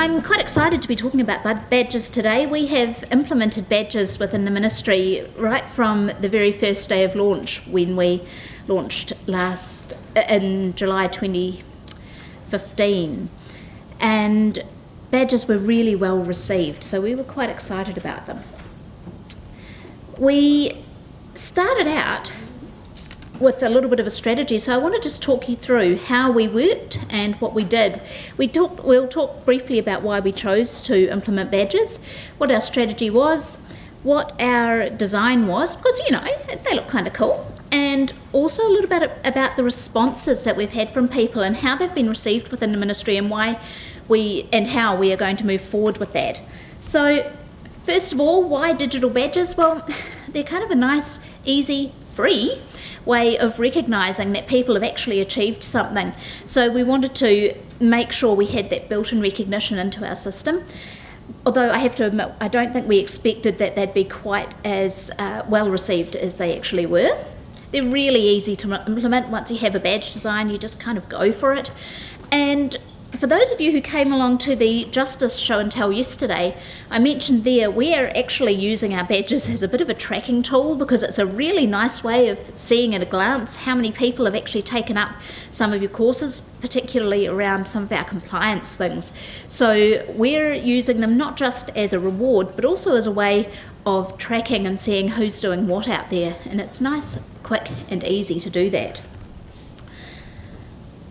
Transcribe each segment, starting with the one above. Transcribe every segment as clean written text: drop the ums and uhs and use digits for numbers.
I'm quite excited to be talking about badges today. We have implemented badges within the ministry right from the very first day of launch, when we launched in July 2015. And badges were really well received, so we were quite excited about them. We started out with a little bit of a strategy, so I want to just talk you through how we worked and what we did. We'll talk briefly about why we chose to implement badges, what our strategy was, what our design was, because they look kind of cool, and also a little bit about the responses that we've had from people and how they've been received within the ministry and how we are going to move forward with that. So first of all, why digital badges? Well, they're kind of a nice, easy, free way of recognising that people have actually achieved something. So we wanted to make sure we had that built-in recognition into our system. Although I have to admit, I don't think we expected that they'd be quite as well received as they actually were. They're really easy to implement. Once you have a badge design, you just kind of go for it. And for those of you who came along to the Justice Show and Tell yesterday, I mentioned there we're actually using our badges as a bit of a tracking tool, because it's a really nice way of seeing at a glance how many people have actually taken up some of your courses, particularly around some of our compliance things. So we're using them not just as a reward, but also as a way of tracking and seeing who's doing what out there. And it's nice, quick and easy to do that.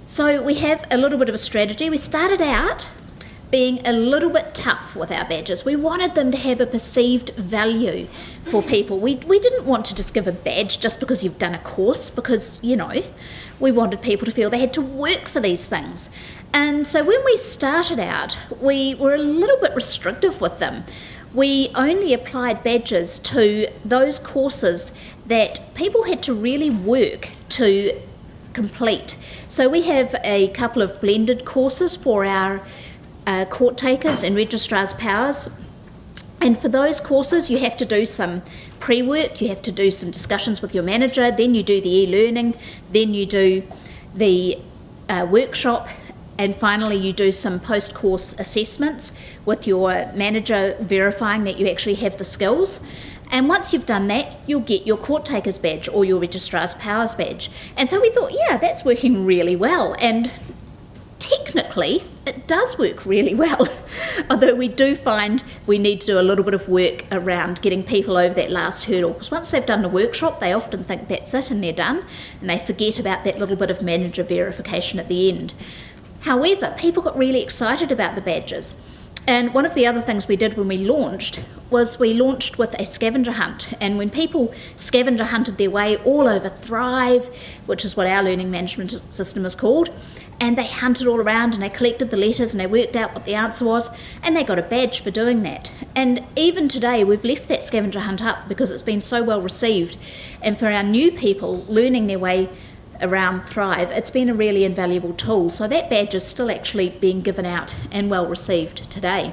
So we have a little bit of a strategy. We started out being a little bit tough with our badges. We wanted them to have a perceived value for people. We didn't want to just give a badge just because you've done a course, because, we wanted people to feel they had to work for these things. And so when we started out, we were a little bit restrictive with them. We only applied badges to those courses that people had to really work to complete. So we have a couple of blended courses for our court takers and registrars' powers, and for those courses you have to do some pre-work, you have to do some discussions with your manager, then you do the e-learning, then you do the workshop, and finally you do some post-course assessments with your manager verifying that you actually have the skills. And once you've done that, you'll get your court taker's badge or your registrar's powers badge. And so we thought, yeah, that's working really well. And technically, it does work really well. Although we do find we need to do a little bit of work around getting people over that last hurdle. Because once they've done the workshop, they often think that's it and they're done. And they forget about that little bit of manager verification at the end. However, people got really excited about the badges. And one of the other things we did when we launched was we launched with a scavenger hunt. And when people scavenger hunted their way all over Thrive, which is what our learning management system is called, and they hunted all around and they collected the letters and they worked out what the answer was, and they got a badge for doing that. And even today, we've left that scavenger hunt up because it's been so well received. And for our new people learning their way around Thrive, it's been a really invaluable tool. So that badge is still actually being given out and well received today.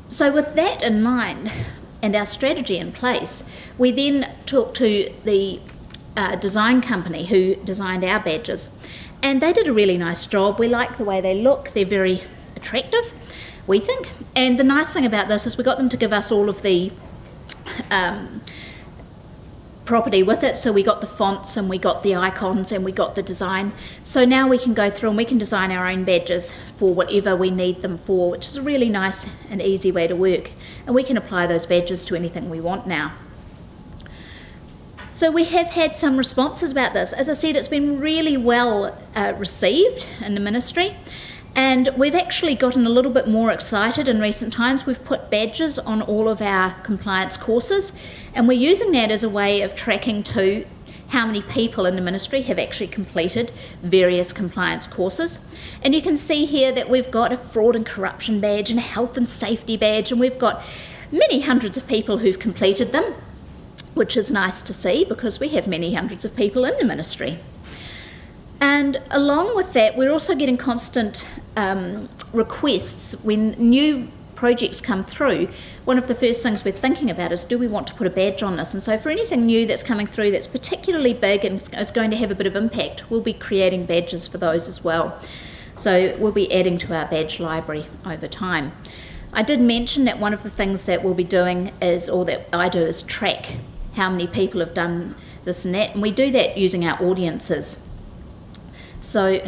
So with that in mind and our strategy in place, we then talked to the design company who designed our badges, and they did a really nice job. We like the way they look. They're very attractive, we think. And the nice thing about this is we got them to give us all of the property with it. So we got the fonts and we got the icons and we got the design. So now we can go through and we can design our own badges for whatever we need them for, which is a really nice and easy way to work. And we can apply those badges to anything we want now. So we have had some responses about this. As I said, it's been really well received in the ministry. And we've actually gotten a little bit more excited in recent times. We've put badges on all of our compliance courses, and we're using that as a way of tracking to how many people in the ministry have actually completed various compliance courses. And you can see here that we've got a fraud and corruption badge and a health and safety badge, and we've got many hundreds of people who've completed them, which is nice to see because we have many hundreds of people in the ministry. And along with that, we're also getting constant requests when new projects come through. One of the first things we're thinking about is, do we want to put a badge on this? And so for anything new that's coming through that's particularly big and is going to have a bit of impact, we'll be creating badges for those as well. So we'll be adding to our badge library over time. I did mention that one of the things that we'll be doing is, or that I do, is track how many people have done this and that, and we do that using our audiences. So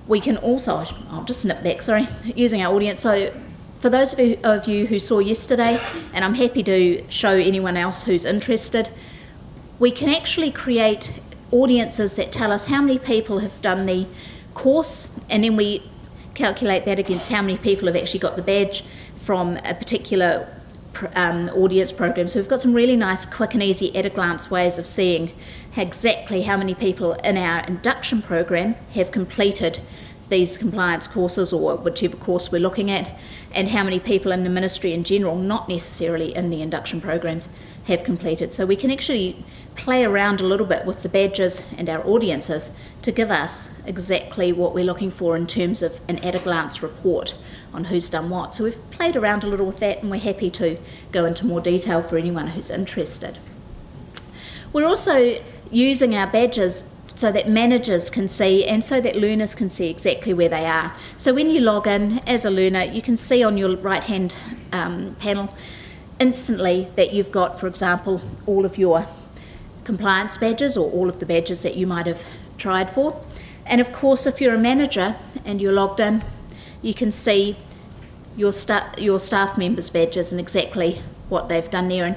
we can also, I'll just snip back, sorry, using our audience. So for those of you who saw yesterday, and I'm happy to show anyone else who's interested, we can actually create audiences that tell us how many people have done the course, and then we calculate that against how many people have actually got the badge from a particular audience program. So we've got some really nice, quick and easy, at-a-glance ways of seeing exactly how many people in our induction program have completed these compliance courses, or whichever course we're looking at, and how many people in the ministry in general, not necessarily in the induction programs, have completed. So we can actually play around a little bit with the badges and our audiences to give us exactly what we're looking for in terms of an at-a-glance report on who's done what. So we've played around a little with that, and we're happy to go into more detail for anyone who's interested. We're also using our badges so that managers can see and so that learners can see exactly where they are. So when you log in as a learner, you can see on your right-hand panel instantly that you've got, for example, all of your compliance badges, or all of the badges that you might have tried for. And of course, if you're a manager and you're logged in, you can see your staff members' badges and exactly what they've done there. And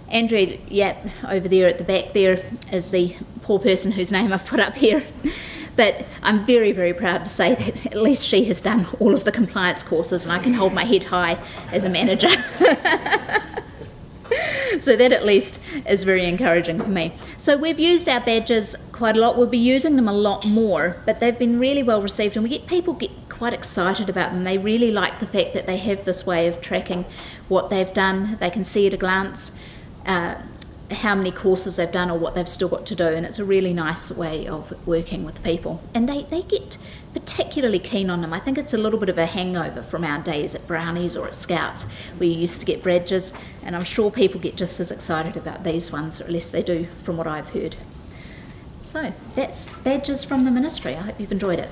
Andrea Yap over there at the back there is the poor person whose name I've put up here. But I'm very, very proud to say that at least she has done all of the compliance courses, and I can hold my head high as a manager. So that at least is very encouraging for me. So we've used our badges quite a lot. We'll be using them a lot more, but they've been really well received, and people get quite excited about them. They really like the fact that they have this way of tracking what they've done. They can see at a glance how many courses they've done or what they've still got to do, and it's a really nice way of working with people. And they get particularly keen on them. I think it's a little bit of a hangover from our days at Brownies or at Scouts, where you used to get badges, and I'm sure people get just as excited about these ones, or at least they do from what I've heard. So that's badges from the ministry. I hope you've enjoyed it.